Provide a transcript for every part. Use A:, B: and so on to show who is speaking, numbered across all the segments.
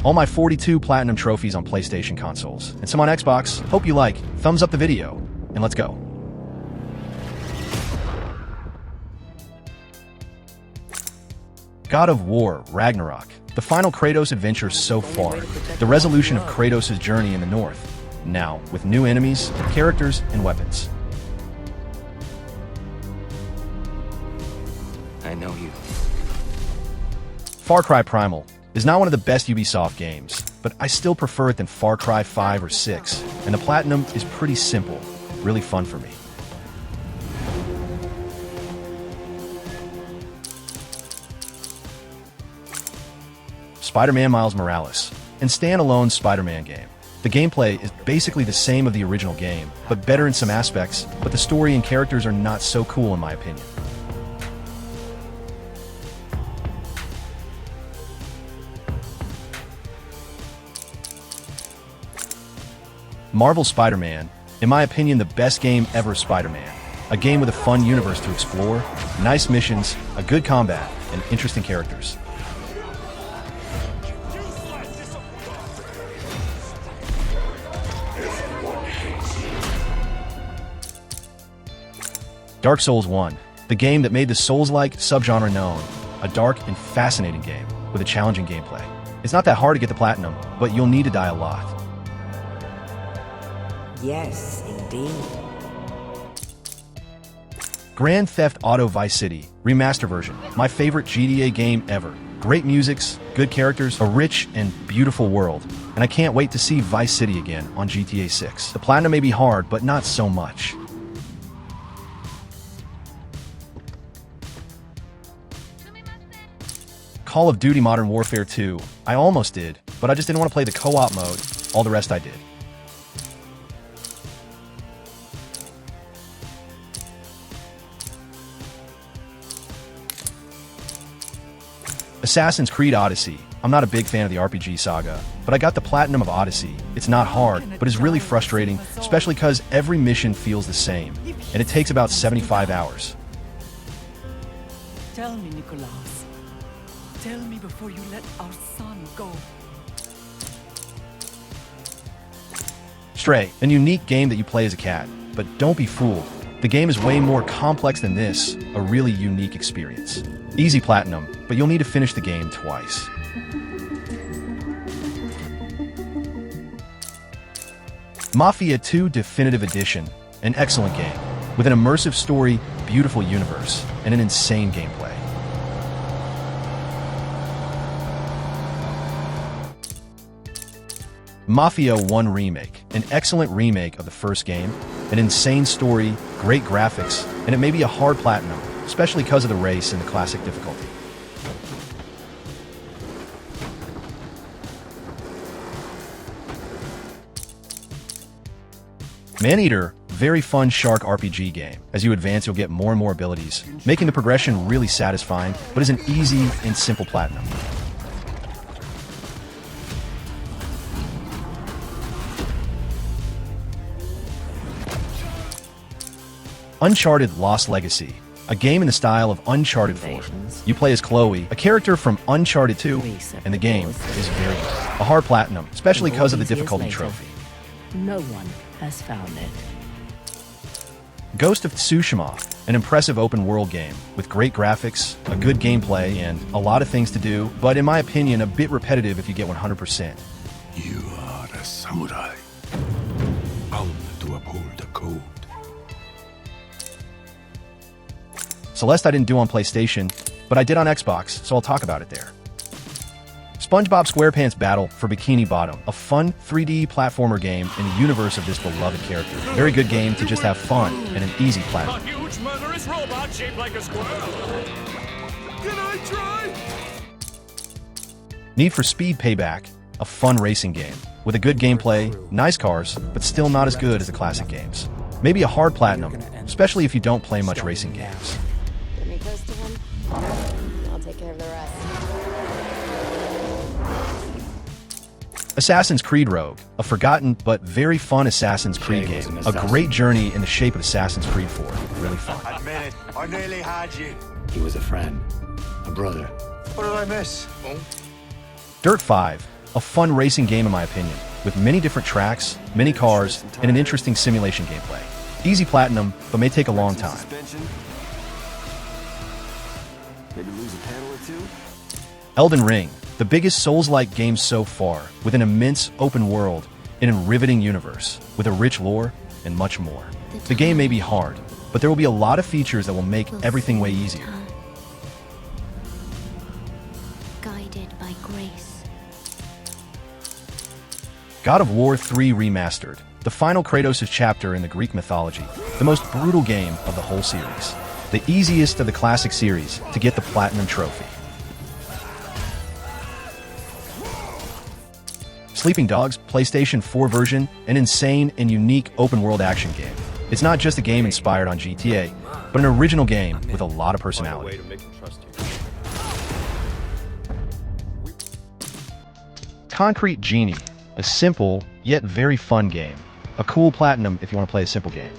A: all my 42 Platinum trophies on PlayStation consoles, and some on Xbox. Hope you like. Thumbs up the video, and let's go. God of War Ragnarok. The final Kratos adventure so far. The resolution of Kratos' journey in the north. Now, with new enemies, characters, and weapons.
B: I know you.
A: Far Cry Primal is not one of the best Ubisoft games, but I still prefer it than Far Cry 5 or 6, and the Platinum is pretty simple, really fun for me. Spider-Man Miles Morales, and standalone Spider-Man game. The gameplay is basically the same of the original game, but better in some aspects, but the story and characters are not so cool in my opinion. Marvel Spider-Man, in my opinion the best game ever Spider-Man. A game with a fun universe to explore, nice missions, a good combat, and interesting characters. Dark Souls 1, the game that made the Souls-like subgenre known, a dark and fascinating game with a challenging gameplay. It's not that hard to get the Platinum, but you'll need to die a lot.
C: Yes, indeed.
A: Grand Theft Auto Vice City, remaster version, my favorite GTA game ever. Great musics, good characters, a rich and beautiful world, and I can't wait to see Vice City again on GTA 6. The Platinum may be hard, but not so much. Call of Duty Modern Warfare 2. I almost did, but I just didn't want to play the co-op mode. All the rest I did. Assassin's Creed Odyssey. I'm not a big fan of the RPG saga, but I got the Platinum of Odyssey. It's not hard, but it's really frustrating, especially because every mission feels the same, and it takes about 75 hours.
D: Tell me, Nicholas. Tell me before you let our son go.
A: Stray, a unique game that you play as a cat, but don't be fooled. The game is way more complex than this, a really unique experience. Easy Platinum, but you'll need to finish the game twice. Mafia 2 Definitive Edition, an excellent game, with an immersive story, beautiful universe, and an insane gameplay. Mafia 1 Remake, an excellent remake of the first game, an insane story, great graphics, and it may be a hard Platinum, especially because of the race and the classic difficulty. Maneater, very fun shark RPG game. As you advance, you'll get more and more abilities, making the progression really satisfying, but is an easy and simple Platinum. Uncharted Lost Legacy, a game in the style of Uncharted 4. You play as Chloe, a character from Uncharted 2, and the game is very good. A hard Platinum, especially because of the difficulty trophy.
E: No one has found it.
A: Ghost of Tsushima, an impressive open-world game with great graphics, a good gameplay, and a lot of things to do, but in my opinion, a bit repetitive if you get 100%.
F: You are a samurai, bound to uphold the code.
A: Celeste I didn't do on PlayStation, but I did on Xbox, so I'll talk about it there. SpongeBob SquarePants Battle for Bikini Bottom, a fun 3D platformer game in the universe of this beloved character. Very good game to just have fun and an easy Platinum.
G: A huge murderous robot shaped like a squirrel. Can I try?
A: Need for Speed Payback, a fun racing game with a good gameplay, nice cars, but still not as good as the classic games. Maybe a hard Platinum, especially if you don't play much racing games.
H: Get me close to him. I'll take care of the rest.
A: Assassin's Creed Rogue, a forgotten but very fun Assassin's Creed game. A great journey in the shape of Assassin's Creed 4. Really fun.
I: Admit it, I nearly had you.
B: He was a friend, a brother.
I: What did I miss?
A: Dirt 5, a fun racing game in my opinion, with many different tracks, many cars, and an interesting simulation gameplay. Easy platinum, but may take a long time.
B: Maybe lose a panel or two?
A: Elden Ring, the biggest Souls-like game so far, with an immense open world in a riveting universe, with a rich lore, and much more. The game may be hard, but there will be a lot of features that will make everything way easier.
J: Guided by grace.
A: God of War 3 Remastered, the final Kratos' chapter in the Greek mythology, the most brutal game of the whole series. The easiest of the classic series to get the Platinum Trophy. Sleeping Dogs PlayStation 4 version, an insane and unique open-world action game. It's not just a game inspired on GTA, but an original game with a lot of personality. Concrete Genie, a simple yet very fun game. A cool platinum if you want to play a simple game.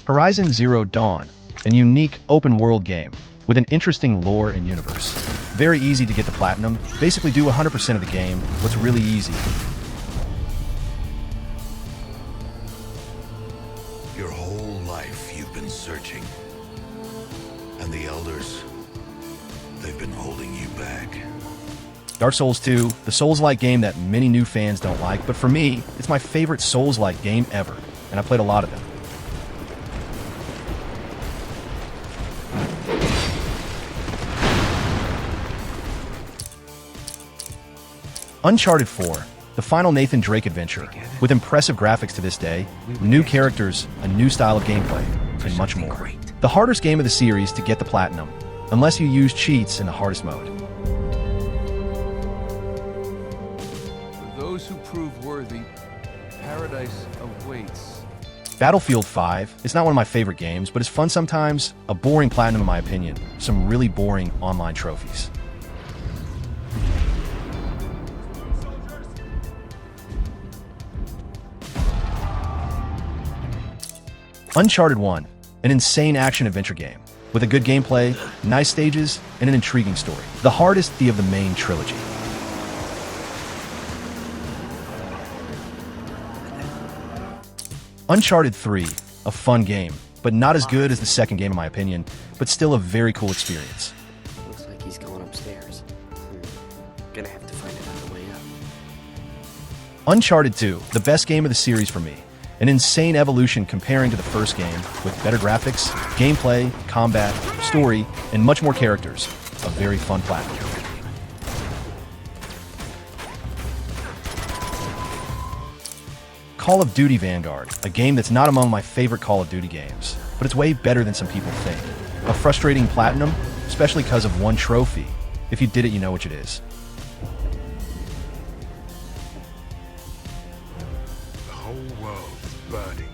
A: Horizon Zero Dawn, a unique open-world game with an interesting lore and universe. Very easy to get the platinum, basically do 100% of the game, what's really easy.
F: Your whole life you've been searching. And the Elders, they've been holding you back.
A: Dark Souls 2, the Souls-like game that many new fans don't like, but for me, it's my favorite Souls-like game ever, and I played a lot of them. Uncharted 4, the final Nathan Drake adventure, with impressive graphics to this day, new characters, a new style of gameplay, and much more. The hardest game of the series to get the platinum, unless you use cheats in the hardest mode.
B: For those who prove worthy, paradise awaits.
A: Battlefield 5 is not one of my favorite games, but it's fun sometimes, a boring platinum in my opinion, some really boring online trophies. Uncharted 1, an insane action-adventure game, with a good gameplay, nice stages, and an intriguing story. The hardest of the main trilogy. Uncharted 3, a fun game, but not as good as the second game in my opinion, but still a very cool experience.
B: Looks like he's going upstairs. Gonna have to find it on the way up.
A: Uncharted 2, the best game of the series for me. An insane evolution comparing to the first game, with better graphics, gameplay, combat, story, and much more characters. A very fun platinum. Call of Duty Vanguard, a game that's not among my favorite Call of Duty games, but it's way better than some people think. A frustrating platinum, especially because of one trophy. If you did it, you know which it is.
F: The whole world is burning.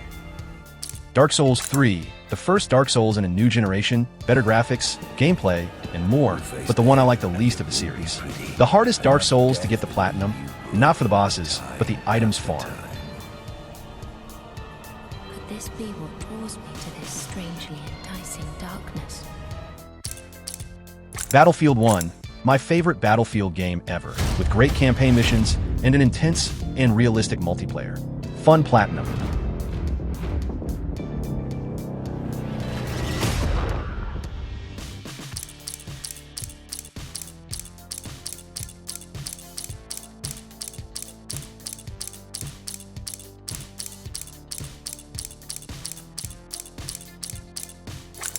A: Dark Souls 3, the first Dark Souls in a new generation, better graphics, gameplay, and more, but the one I like the least of the series. The hardest Dark Souls to get the platinum, not for the bosses, but the items farm.
J: Could this be what draws me to this strangely enticing darkness?
A: Battlefield 1, my favorite Battlefield game ever, with great campaign missions and an intense and realistic multiplayer. Fun platinum.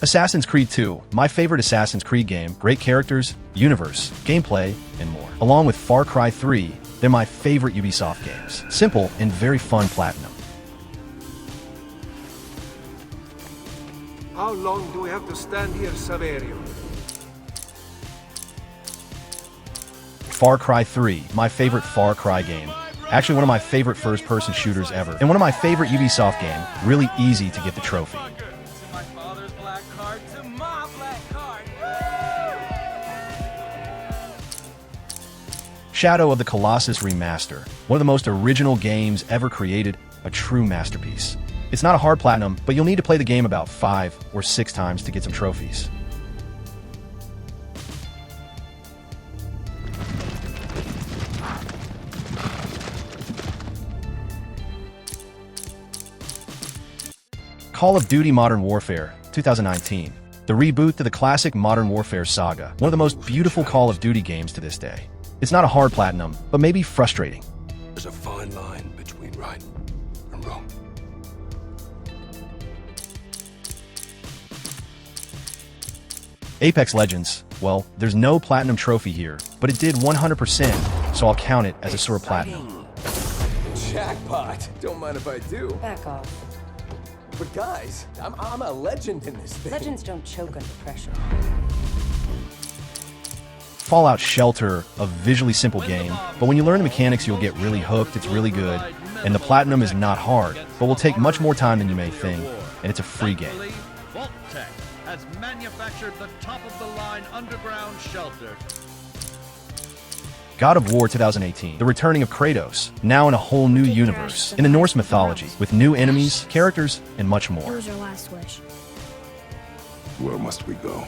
A: Assassin's Creed 2, my favorite Assassin's Creed game, great characters, universe, gameplay, and more. Along with Far Cry 3, they're my favorite Ubisoft games. Simple and very fun platinum.
K: How long do we have to stand here, Saverio?
A: Far Cry 3, my favorite Far Cry game. Actually one of my favorite first-person shooters ever. And one of my favorite Ubisoft game, really easy to get the trophy. Shadow of the Colossus Remaster, one of the most original games ever created, a true masterpiece. It's not a hard platinum, but you'll need to play the game about 5 or 6 times to get some trophies. Call of Duty Modern Warfare 2019. The reboot to the classic Modern Warfare saga, one of the most beautiful Call of Duty games to this day. It's not a hard platinum, but maybe frustrating.
K: There's a fine line between right and wrong.
A: Apex Legends, well, there's no platinum trophy here, but it did 100%, so I'll count it as a sort of platinum.
L: Jackpot! Don't mind if I do.
H: Back off.
L: But guys, I'm a legend in this thing.
H: Legends don't choke under pressure.
A: Fallout Shelter, a visually simple game, but when you learn the mechanics you'll get really hooked, it's really good, and the platinum is not hard, but will take much more time than you may think, and it's a free game.
G: Vault-Tec has manufactured the top-of-the-line underground shelter.
A: God of War 2018, the returning of Kratos, now in a whole new universe, in the Norse mythology, with new enemies, characters, and much more.
J: What was your last wish?
K: Where must we go?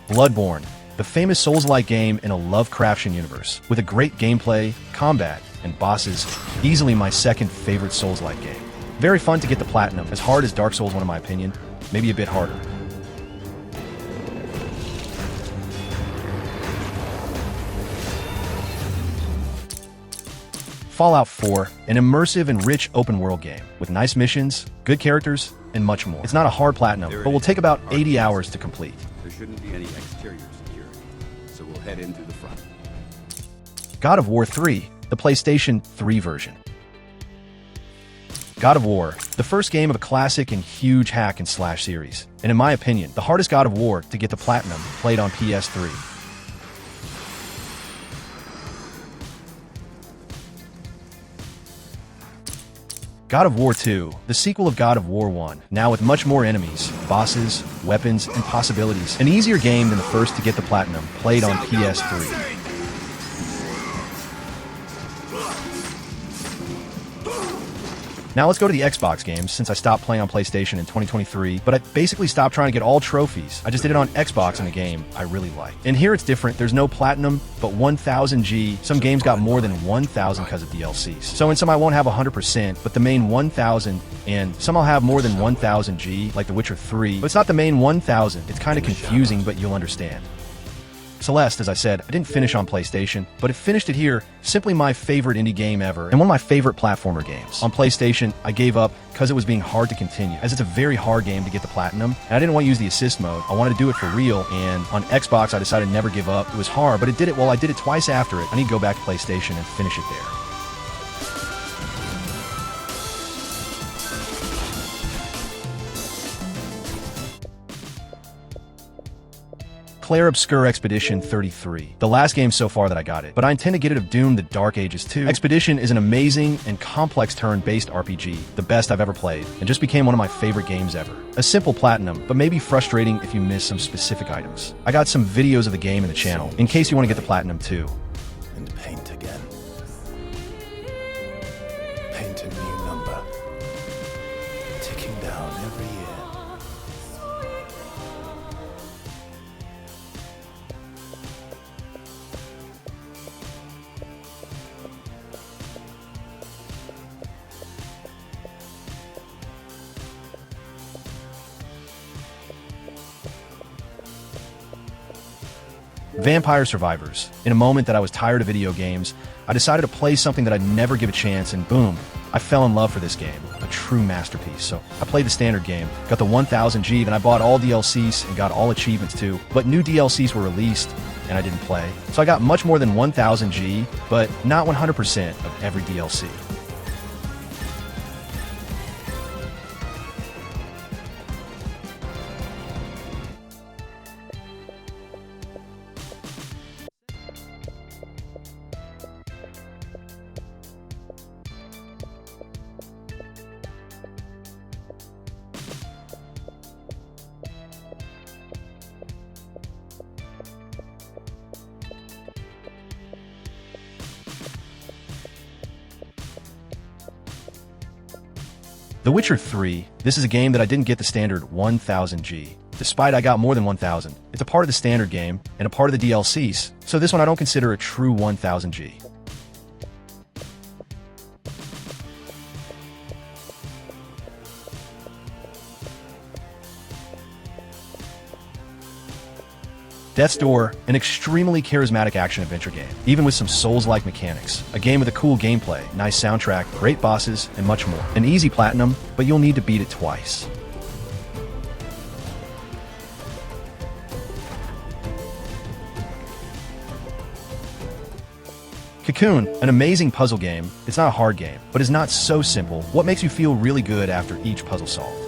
A: Bloodborne, the famous Souls-like game in a Lovecraftian universe, with a great gameplay, combat, and bosses, easily my second favorite Souls-like game. Very fun to get the platinum, as hard as Dark Souls 1 in my opinion, maybe a bit harder. Fallout 4, an immersive and rich open-world game, with nice missions, good characters, and much more. It's not a hard platinum, but will take about 80 hours to complete.
M: There shouldn't be any exterior security, so we'll head in through the front.
A: God of War 3, the PlayStation 3 version. God of War, the first game of a classic and huge hack-and-slash series, and in my opinion, the hardest God of War to get the platinum played on PS3. God of War 2, the sequel of God of War 1, now with much more enemies, bosses, weapons, and possibilities. An easier game than the first to get the platinum, played on PS3. Now let's go to the Xbox games, since I stopped playing on PlayStation in 2023, but I basically stopped trying to get all trophies. I just did it on Xbox in a game I really like. And here it's different, there's no platinum, but 1000 G. Some games got more than 1000 because of DLCs. So in some I won't have 100%, but the main 1000, and some I'll have more than 1000 G, like The Witcher 3, but it's not the main 1000. It's kind of confusing, but you'll understand. Celeste, as I said, I didn't finish on PlayStation, but it finished it here, simply my favorite indie game ever, and one of my favorite platformer games. On PlayStation, I gave up because it was being hard to continue, as it's a very hard game to get the platinum, and I didn't want to use the assist mode. I wanted to do it for real, and on Xbox, I decided to never give up. It was hard, but it did it well. I did it twice after it. I need to go back to PlayStation and finish it there. Clair Obscur Expedition 33, the last game so far that I got it, but I intend to get it of Doom the Dark Ages 2. Expedition is an amazing and complex turn-based RPG, the best I've ever played, and just became one of my favorite games ever. A simple platinum, but maybe frustrating if you miss some specific items. I got some videos of the game in the channel, in case you want to get the platinum too.
F: And paint again. Paint a new number. Ticking down every year.
A: Vampire Survivors. In a moment that I was tired of video games, I decided to play something that I'd never give a chance, and boom, I fell in love for this game. A true masterpiece. So I played the standard game, got the 1000 G, and I bought all DLCs and got all achievements too. But new DLCs were released, and I didn't play. So I got much more than 1000 G, but not 100% of every DLC. The Witcher 3, this is a game that I didn't get the standard 1000G. Despite I got more than 1000. It's a part of the standard game and a part of the DLCs, so this one I don't consider a true 1000G. Death's Door, an extremely charismatic action-adventure game, even with some Souls-like mechanics. A game with a cool gameplay, nice soundtrack, great bosses, and much more. An easy platinum, but you'll need to beat it twice. Cocoon, an amazing puzzle game. It's not a hard game, but it's not so simple. What makes you feel really good after each puzzle solved?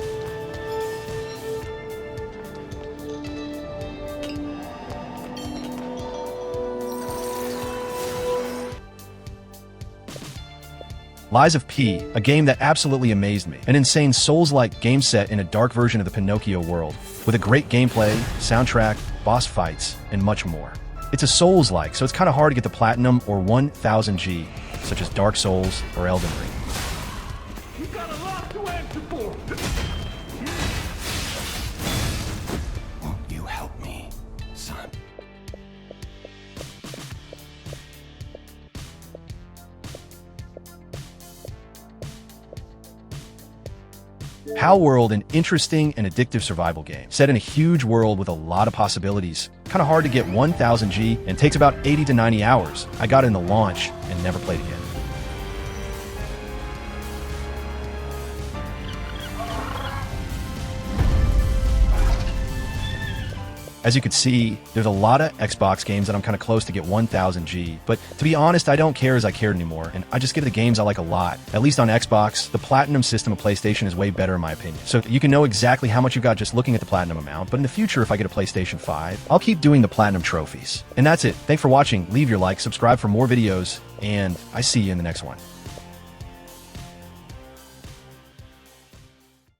A: Lies of P, a game that absolutely amazed me. An insane Souls-like game set in a dark version of the Pinocchio world, with a great gameplay, soundtrack, boss fights, and much more. It's a Souls-like, so it's kind of hard to get the Platinum or 1000G, such as Dark Souls or Elden Ring.
G: We've got a lot to answer for.
K: Won't you help me, son?
A: Palworld, an interesting and addictive survival game, set in a huge world with a lot of possibilities. Kind of hard to get 1000G and takes about 80 to 90 hours. I got it in the launch and never played again. As you can see, there's a lot of Xbox games that I'm kind of close to get 1000G, but to be honest, I don't care as I cared anymore, and I just give the games I like a lot. At least on Xbox, the Platinum system of PlayStation is way better in my opinion. So you can know exactly how much you got just looking at the Platinum amount, but in the future, if I get a PlayStation 5, I'll keep doing the Platinum trophies. And that's it. Thanks for watching. Leave your like, subscribe for more videos, and I see you in the next one.